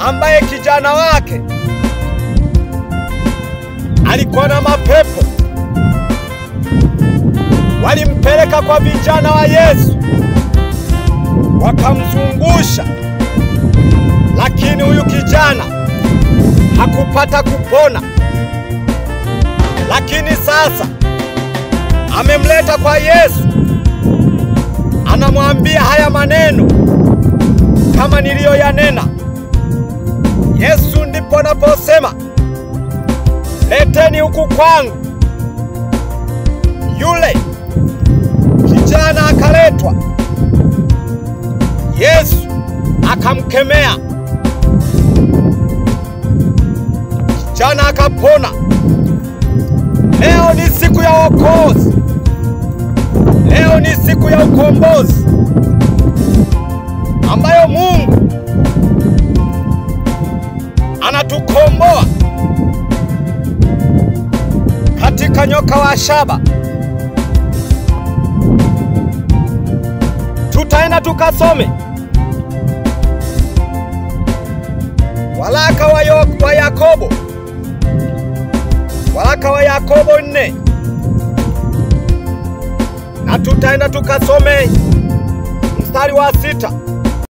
ambaye kijana wake alikuwa na mapepo. Walimpeleka kwa vijana wa Yesu, wakamzungusha, lakini huyu kijana hakupata kupona. Lakini sasa amemleta kwa Yesu, anamwambia haya maneno kama niliyoyanena. Yesu ndipo anaposema, leteni huku kwangu. Yule kijana akaletwa. Yesu akamkemea, kijana akapona. Leo ni siku ya wokovu. Leo ni siku ya ukombozi ambayo Mungu anatukomboa katika nyoka wa shaba. Tutaenda tukasome waraka wa Yakobo, waraka wa Yakobo 4, na tutaenda tukasome mstari wa 6.